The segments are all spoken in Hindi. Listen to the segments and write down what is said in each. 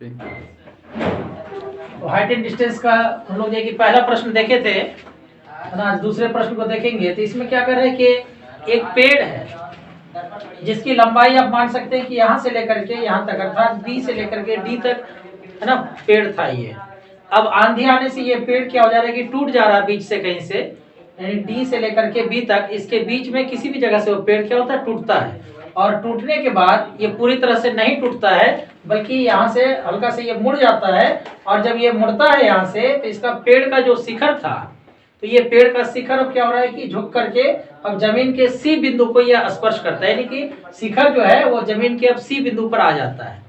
तो हाइट एंड डिस्टेंस का हम लोग देखिए पहला प्रश्न देखे थे ना। दूसरे प्रश्न को देखेंगे तो इसमें क्या कर रहे हैं कि एक पेड़ है जिसकी लंबाई आप मान सकते हैं कि यहाँ से लेकर के यहाँ तक अर्थात बी से लेकर के डी तक है ना पेड़ था ये। अब आंधी आने से ये पेड़ क्या हो जा रहा है कि टूट जा रहा है बीच से कहीं से, यानी डी से लेकर के बी तक इसके बीच में किसी भी जगह से वो पेड़ क्या होता है टूटता है। और टूटने के बाद ये पूरी तरह से नहीं टूटता है बल्कि यहाँ से हल्का से ये मुड़ जाता है। और जब ये मुड़ता है यहाँ से तो इसका पेड़ का जो शिखर था तो ये पेड़ का शिखर अब क्या हो रहा है कि झुक करके अब जमीन के सी बिंदु को यह स्पर्श करता है, यानी कि शिखर जो है वो जमीन के अब सी बिंदु पर आ जाता है।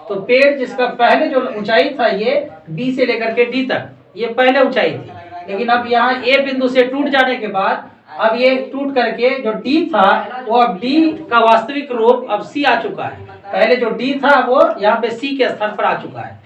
तो पेड़ जिसका पहले जो ऊंचाई था ये बी से लेकर के डी तक ये पहले ऊंचाई थी, लेकिन अब यहाँ ए बिंदु से टूट जाने के बाद अब ये टूट करके जो डी था वो अब डी का वास्तविक रूप अब सी आ चुका है। पहले जो डी था वो यहाँ पे सी के स्थान पर आ चुका है।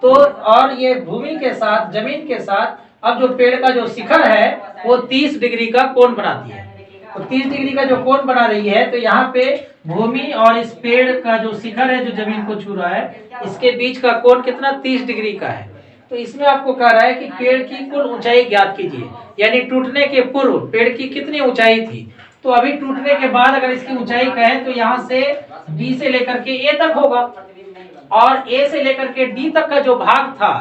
तो और ये भूमि के साथ जमीन के साथ अब जो पेड़ का जो शिखर है वो 30 डिग्री का कोण बनाती है। तो 30 डिग्री का जो कोण बना रही है तो यहाँ पे भूमि और इस पेड़ का जो शिखर है जो जमीन को छू रहा है इसके बीच का कोण कितना 30 डिग्री का है। तो इसमें आपको कह रहा है कि पेड़ की कुल ऊंचाई ज्ञात कीजिए, यानी टूटने के पूर्व पेड़ की कितनी ऊंचाई थी। तो अभी टूटने के बाद अगर इसकी ऊंचाई कहें तो यहाँ से बी से लेकर के ए तक होगा और ए से लेकर के डी तक का जो भाग था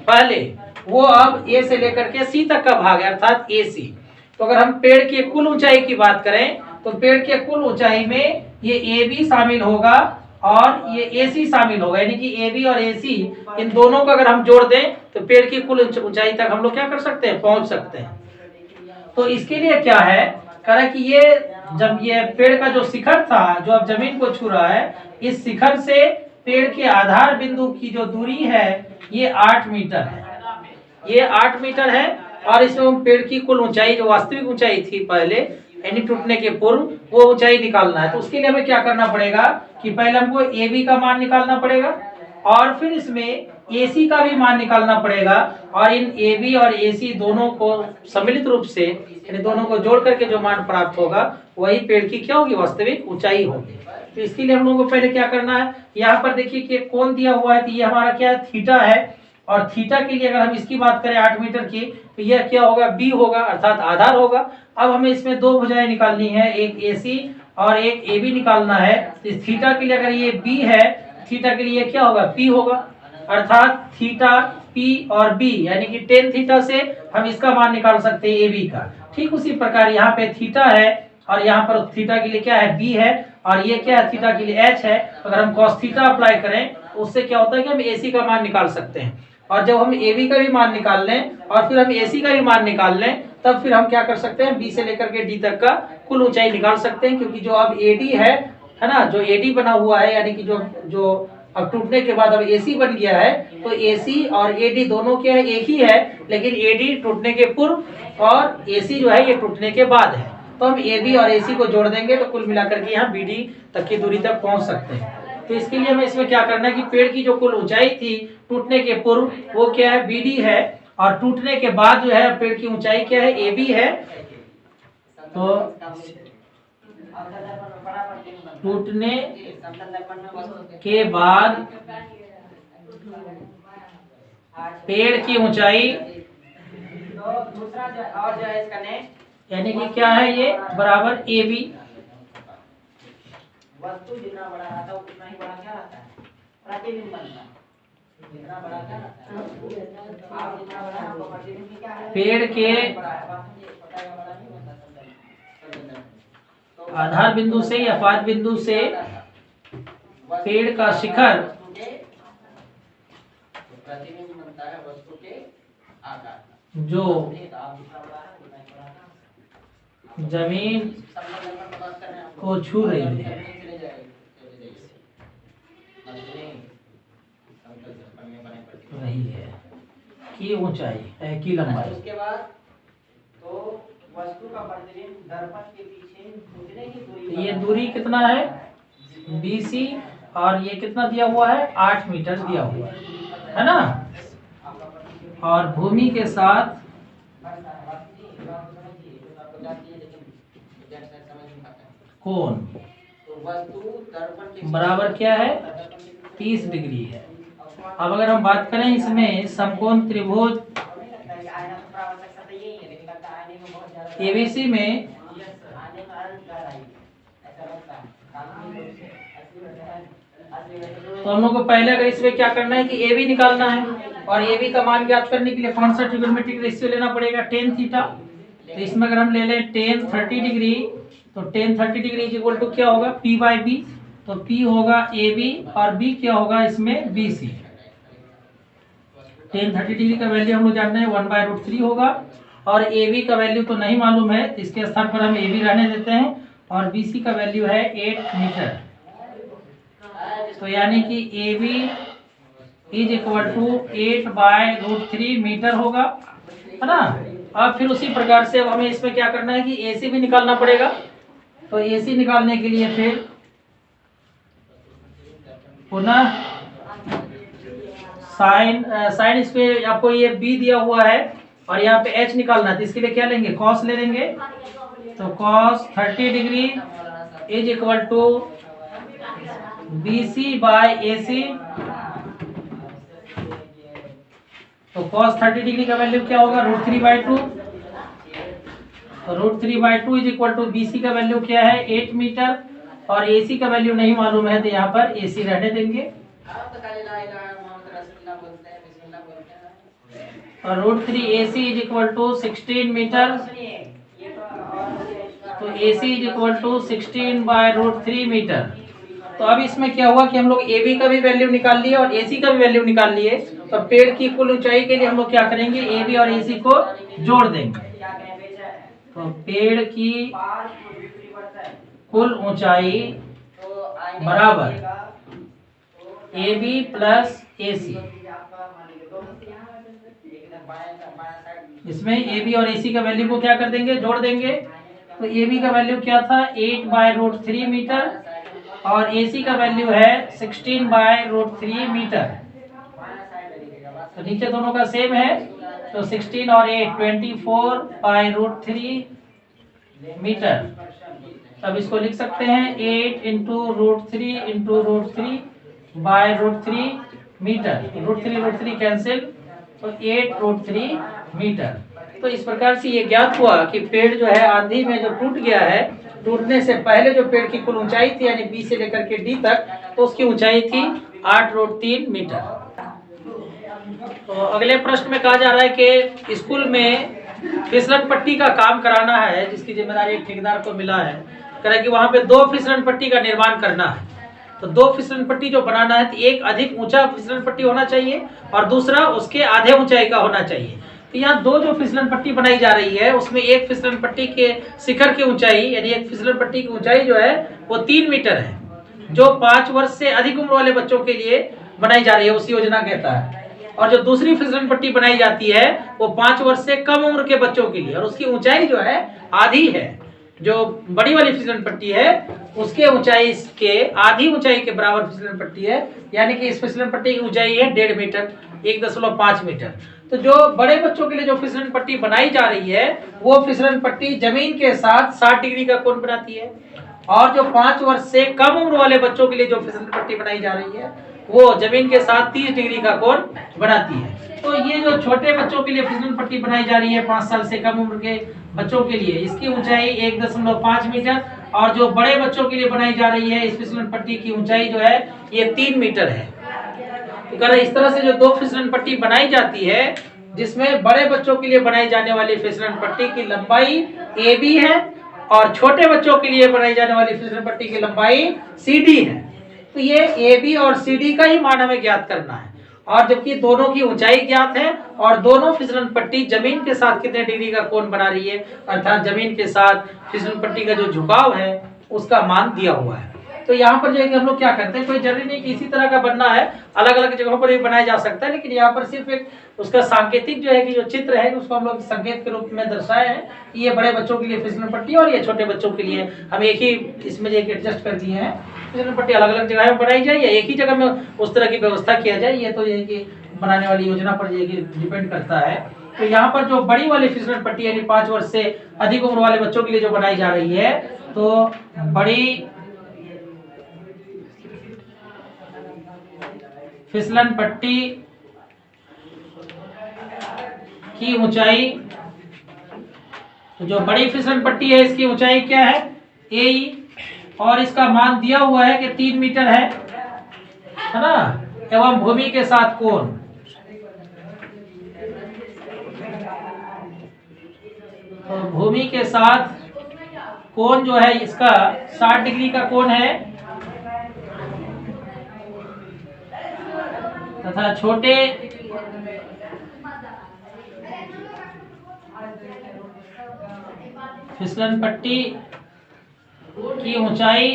पहले वो अब ए से लेकर के सी तक का भाग है अर्थात ए सी। तो अगर हम पेड़ की कुल ऊंचाई की बात करें तो पेड़ के कुल ऊंचाई में ये ए बी शामिल होगा और ये ए सी शामिल होगा, यानी कि ए बी और ए सी इन दोनों को अगर हम जोड़ दें तो पेड़ की कुल ऊंचाई तक हम लोग क्या कर सकते हैं पहुंच सकते हैं। तो इसके लिए क्या है कह रहा है कि ये जब ये पेड़ का जो शिखर था जो अब जमीन को छू रहा है इस शिखर से पेड़ के आधार बिंदु की जो दूरी है ये 8 मीटर है, ये 8 मीटर है। और इसमें पेड़ की कुल ऊंचाई जो वास्तविक ऊंचाई थी पहले यानी टूटने के पूर्व वो ऊंचाई निकालना है। तो उसके लिए हमें क्या करना पड़ेगा कि पहले हमको ए बी का मान निकालना पड़ेगा और फिर इसमें ए सी का भी मान निकालना पड़ेगा और इन ए बी और ए सी दोनों को सम्मिलित रूप से यानी दोनों को जोड़ करके जो मान प्राप्त होगा वही पेड़ की क्या होगी वास्तविक ऊंचाई होगी। तो इसके लिए हम लोगों को पहले क्या करना है, यहाँ पर देखिए कि कोण दिया हुआ है तो ये हमारा क्या है थीटा है और थीटा के लिए अगर हम इसकी बात करें 8 मीटर की तो यह क्या होगा बी होगा अर्थात आधार होगा। अब हमें इसमें दो भुजाएं निकालनी है, एक AC और एक AB निकालना है। इस थीटा के लिए अगर ये B है थीटा के लिए क्या होगा P होगा अर्थात थीटा P और B यानी कि tan थीटा से हम इसका मान निकाल सकते हैं AB का। ठीक उसी प्रकार यहाँ पे थीटा है और यहाँ पर थीटा के लिए क्या है B है और ये क्या है थीटा के लिए H है। अगर हम cos थीटा अप्लाई करें तो उससे क्या होता है कि हम AC का मान निकाल सकते हैं और जब हम AB का भी मान निकाल लें और फिर हम AC का भी मान निकाल लें तब फिर हम क्या कर सकते हैं B से लेकर के D तक का कुल ऊंचाई निकाल सकते हैं। क्योंकि जो अब AD है ना जो AD बना हुआ है यानी कि जो अब टूटने के बाद अब AC बन गया है तो AC और AD दोनों क्या है एक ही है, लेकिन AD टूटने के पूर्व और AC जो है ये टूटने के बाद है। तो हम AB और AC को जोड़ देंगे तो कुल मिलाकर के यहाँ BD तक की दूरी तक पहुंच सकते हैं। तो इसके लिए हमें इसमें क्या करना है कि पेड़ की जो कुल ऊंचाई थी टूटने के पूर्व वो क्या है BD है और टूटने के बाद जो है पेड़ की ऊंचाई क्या है AB है। तो टूटने के बाद पेड़ की ऊंचाई यानी कि क्या है ये बराबर AB। वस्तु जितना बड़ा रहता है उतना ही बड़ा क्या रहता है प्रतिबिंब बनता है। जितना बड़ा क्या रहता है आप जितना बड़ा आपका प्रतिबिंब क्या है पेड़ के आधार बिंदु से या पाद बिंदु से पेड़ का शिखर प्रतिबिंब बनता है वस्तु के आकार जो जमीन को छू रही है रही है की ऊंचाई है की लंबाई। उसके बाद तो वस्तु का प्रतिबिंब दर्पण के पीछे टूटने की दूरी तो ये दूरी कितना है BC और ये कितना दिया हुआ है 8 मीटर दिया हुआ है ना। और भूमि के साथ कोण तो वस्तु दर्पण के बराबर क्या है 30 डिग्री है। अब अगर हम बात करें इसमें समकोण त्रिभुज आईना तो आवश्यकता तो यही है, लेकिन लगता है आईने में बहुत ज्यादा एबीसी में आने का अर्थ गहराई है, ऐसा लगता है काल्पनिक रूप से असली में तो हम लोग को पहले अगर इसमें क्या करना है कि ए बी निकालना है, और ए बी का मान ज्ञात करने के लिए कौन सा ट्रिग्नोमेट्रिक रेशियो लेना पड़ेगा, टेन थीटा। तो इसमें अगर हम ले लें टेन 30 डिग्री, तो tan 30 degree is equal to क्या होगा, पी बाई बी। तो पी होगा ए बी और बी क्या होगा इसमें बी सी। टेन 30 डिग्री का वैल्यू हम लोग जानते हैं 1/√3 होगा, और ए बी का वैल्यू तो नहीं मालूम है, इसके स्थान पर हम ए बी रहने देते हैं, और बी सी का वैल्यू है 8 मीटर। तो यानी कि a b is equal to 8/√3 metre होगा, है ना। अब फिर उसी प्रकार से अब हमें इसमें क्या करना है कि ए सी भी निकालना पड़ेगा। तो ए सी निकालने के लिए फिर पुनः साइन इस पे आपको ये बी दिया हुआ है, और यहाँ पे एच निकालना है, तो इसके लिए क्या लेंगे, कॉस ले लेंगे। तो cos 30 degree is equal to B C by A C. तो cos 30 डिग्री का वैल्यू क्या होगा, √3/2। तो √3/2 is equal to B c का वैल्यू क्या है 8 मीटर, और ए सी का वैल्यू नहीं मालूम है, तो यहाँ पर ए सी रहने देंगे। और √3 ए सी इज इक्वल टू 16 मीटर। तो ए सी इज इक्वल टू 16/√3 मीटर। तो अब इसमें क्या हुआ कि हम लोग ए बी का भी वैल्यू निकाल लिए और ए सी का भी वैल्यू निकाल लिए। तो पेड़ की कुल ऊंचाई के लिए हम लोग क्या करेंगे, ए बी और ए सी को जोड़ देंगे। तो पेड़ की कुल ऊंचाई बराबर ए बी प्लस ए सी। इसमें ए बी और ए सी का वैल्यू को क्या कर देंगे, जोड़ देंगे। तो ए बी का वैल्यू क्या था 8/√3 मीटर, और ए सी का वैल्यू है 16/√3 मीटर। तो नीचे दोनों का सेम है, तो 16 और 8 24/√3 मीटर। अब इसको लिख सकते हैं 8 × √3 × √3/√3 मीटर। √3 कैंसिल, तो 8√3 मीटर। तो इस प्रकार से ये ज्ञात हुआ कि पेड़ जो है आंधी में जो टूट गया है, टूटने से पहले जो पेड़ की कुल ऊंचाई थी यानी बी से लेकर के डी तक, तो उसकी ऊंचाई थी 8√3 मीटर। तो अगले प्रश्न में कहा जा रहा है कि स्कूल में फिसलन पट्टी का काम कराना है, जिसकी जिम्मेदारी एक ठेकेदार को मिला है। कह रहा है कि वहां पे 2 फिसलन पट्टी का निर्माण करना है। तो 2 फिसलन पट्टी जो बनाना है, तो एक अधिक ऊंचा फिसलन पट्टी होना चाहिए और दूसरा उसके आधे ऊंचाई का होना चाहिए। तो यहाँ 2 जो फिसलन पट्टी बनाई जा रही है, उसमें एक फिसलन पट्टी के शिखर की ऊंचाई यानी एक फिसलन पट्टी की ऊंचाई जो है वो 3 मीटर है, जो 5 वर्ष से अधिक उम्र वाले बच्चों के लिए बनाई जा रही है, उस योजना के तहत। और जो दूसरी फिसलन पट्टी बनाई जाती है वो 5 वर्ष से कम उम्र के बच्चों के लिए, और उसकी ऊंचाई जो है आधी है। जो बड़ी वाली फिसलन पट्टी है उसके ऊंचाई के आधी ऊंचाई के बराबर फिसलन पट्टी है, यानी कि इस फिसलन पट्टी की ऊंचाई है 1.5 मीटर, 1.5 मीटर। तो जो बड़े बच्चों के लिए जो फिसलन पट्टी बनाई जा रही है, वो फिसलन पट्टी जमीन के साथ 60 डिग्री का कोण बनाती है, और जो 5 वर्ष से कम उम्र वाले बच्चों के लिए जो फिसलन पट्टी बनाई जा रही है, वो जमीन के साथ 30 डिग्री का कोण बनाती है। तो ये जो छोटे बच्चों के लिए फिसलन पट्टी बनाई जा रही है 5 साल से कम उम्र के बच्चों के लिए, इसकी ऊंचाई 1.5 मीटर, और जो बड़े बच्चों के लिए बनाई जा रही है इस फिसलन पट्टी की ऊंचाई जो है ये 3 मीटर है। तो कह रहे इस तरह से जो 2 फिसलन पट्टी बनाई जाती है, जिसमें बड़े बच्चों के लिए बनाई जाने वाली फिसलन पट्टी की लंबाई ए बी है, और छोटे बच्चों के लिए बनाई जाने वाली फिसलन पट्टी की लंबाई सी डी है। तो ये ए बी और सी डी का ही मान हमें ज्ञात करना है, और जबकि दोनों की ऊंचाई ज्ञात है और दोनों फिसलन पट्टी जमीन के साथ कितने डिग्री का कोण बना रही है, अर्थात जमीन के साथ फिसलन पट्टी का जो झुकाव है उसका मान दिया हुआ है। तो यहाँ पर जो है कि हम लोग क्या करते हैं, कोई जरूरी नहीं कि इसी तरह का बनना है, अलग अलग जगहों पर भी बनाया जा सकता है, लेकिन यहाँ पर सिर्फ एक उसका सांकेतिक जो है कि जो चित्र है उसको हम लोग संकेत के रूप में दर्शाए हैं कि ये बड़े बच्चों के लिए फिसलन पट्टी और ये छोटे बच्चों के लिए हम एक ही इसमें जो एडजस्ट कर दिए हैं। फिसलन पट्टी अलग अलग जगह में बनाई जाए या एक ही जगह में उस तरह की व्यवस्था किया जाए, ये तो ये कि बनाने वाली योजना पर ये डिपेंड करता है। तो यहाँ पर जो बड़ी वाली फिसलन पट्टी यानी 5 वर्ष से अधिक उम्र वाले बच्चों के लिए जो बनाई जा रही है, तो बड़ी फिसलन पट्टी की ऊंचाई, तो जो बड़ी फिसलन पट्टी है इसकी ऊंचाई क्या है, AE, और इसका मान दिया हुआ है कि 3 मीटर है ना, एवं भूमि के साथ कोण, तो भूमि के साथ कोण जो है इसका 60 डिग्री का कोण है, तथा छोटे फिसलन पट्टी की ऊंचाई,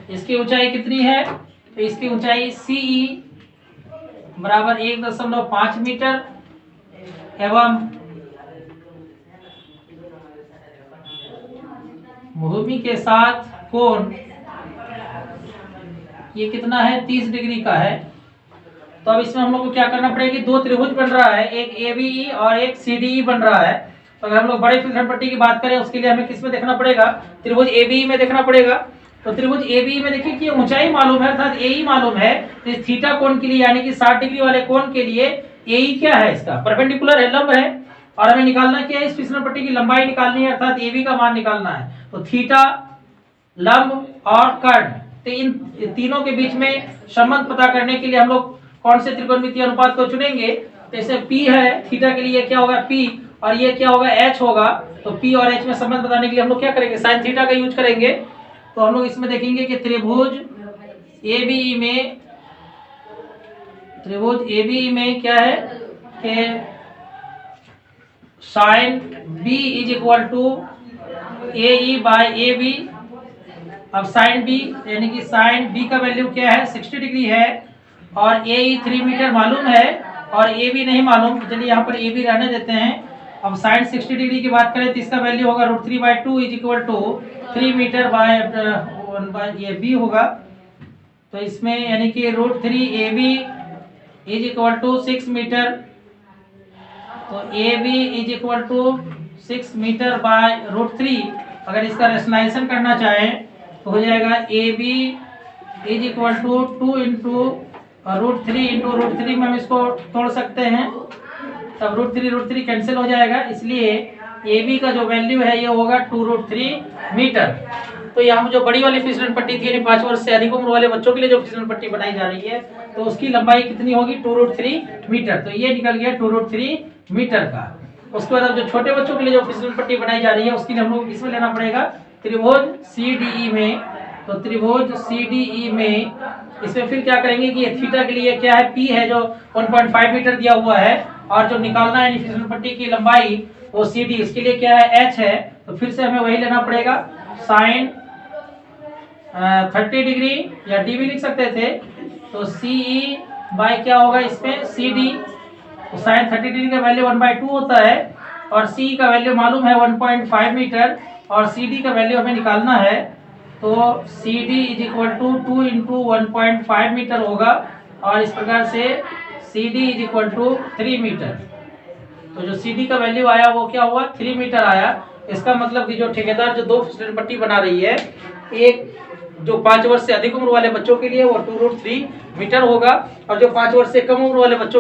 इसकी ऊंचाई कितनी है, तो इसकी ऊंचाई CE बराबर 1.5 मीटर एवं भूमि के साथ कोण ये कितना है, 30 डिग्री का है। तो अब इसमें हम लोग को क्या करना पड़ेगा, दो त्रिभुज बन रहा है, एक ABE और एक CDE बन रहा है। तो अगर हम लोग बड़े फिसलन पट्टी की बात करें उसके लिए हमें किस में देखना पड़ेगा, त्रिभुज ABE में देखना पड़ेगा। तो त्रिभुज ABE में देखिए कि ऊंचाई मालूम है अर्थात AE मालूम है, तो इस थीटा कोण के लिए यानी कि 60 डिग्री वाले कोण के लिए AE क्या है, इसका परपेंडिकुलर है, लंब है, और हमें निकालना क्या है, इस फिसलन पट्टी की लंबाई निकालनी है अर्थात AB का मान निकालना है। तो थीटा, लंब और कर्ण, तो इन तीनों के बीच में संबंध पता करने के लिए हम लोग कौन से त्रिकोणमितीय अनुपात को चुनेंगे, तो जैसे P है थीटा के लिए क्या होगा P, और ये क्या होगा H होगा। तो P और H में संबंध बताने के लिए हम लोग क्या करेंगे, साइन थीटा का यूज करेंगे। तो हम लोग इसमें देखेंगे कि त्रिभुज ABE में क्या है कि sine B is equal to AE by AB। अब साइन B यानी कि साइन B का वैल्यू क्या है, 60 डिग्री है, और AE 3 मीटर मालूम है और AB नहीं मालूम, तो चलिए यहाँ पर AB रहने देते हैं। अब साइन 60 डिग्री की बात करें तो इसका वैल्यू होगा √3/2 is equal to 3 metre by 1 ये B होगा। तो इसमें यानी कि √3 AB is equal to 6 metre, तो AB is equal to 6 metre by √3। अगर इसका रेशनलाइजेशन करना चाहें तो हो जाएगा AB is equal to 2 into √3 into √3 में हम इसको तोड़ सकते हैं, तब √3 कैंसिल हो जाएगा, इसलिए AB का जो वैल्यू है ये होगा 2√3 मीटर। तो यहाँ जो बड़ी वाली फिसलन पट्टी थी, 5 वर्ष से अधिक उम्र वाले बच्चों के लिए जो फिसलन पट्टी बनाई जा रही है, तो उसकी लंबाई कितनी होगी, 2√3 मीटर। तो ये निकल गया 2√3 मीटर का। उसके बाद अब जो छोटे बच्चों के लिए जो फिसलन पट्टी बनाई जा रही है उसके लिए हम लोग किसमें लेना पड़ेगा, त्रिभुज CDE में। तो त्रिभुज CDE में इसमें फिर क्या करेंगे कि ये थीटा के लिए क्या है, P है जो 1.5 मीटर दिया हुआ है, और जो निकालना है फिसलन पट्टी की लंबाई वो CD, इसके लिए क्या है, H है। तो फिर से हमें वही लेना पड़ेगा, साइन 30 डिग्री या D भी लिख सकते थे, तो CE बाय क्या होगा इसमें CD। तो साइन 30 डिग्री का वैल्यू 1/2 होता है, और CE का वैल्यू मालूम है 1.5 मीटर, और CD का वैल्यू हमें निकालना है। तो CD इज इक्वल टू 2 इंटू 1.5 मीटर होगा, और इस प्रकार से CD is equal to 3 metre. तो जो CD का वैल्यू आया वो क्या हुआ, 3 मीटर आया। इसका मतलब कि जो ठेकेदार जो दो फिसलन पट्टी बना रही है, एक जो 5 वर्ष से अधिक उम्र वाले बच्चों के लिए वो 2√3 मीटर होगा, और जो 5 वर्ष से कम उम्र वाले बच्चों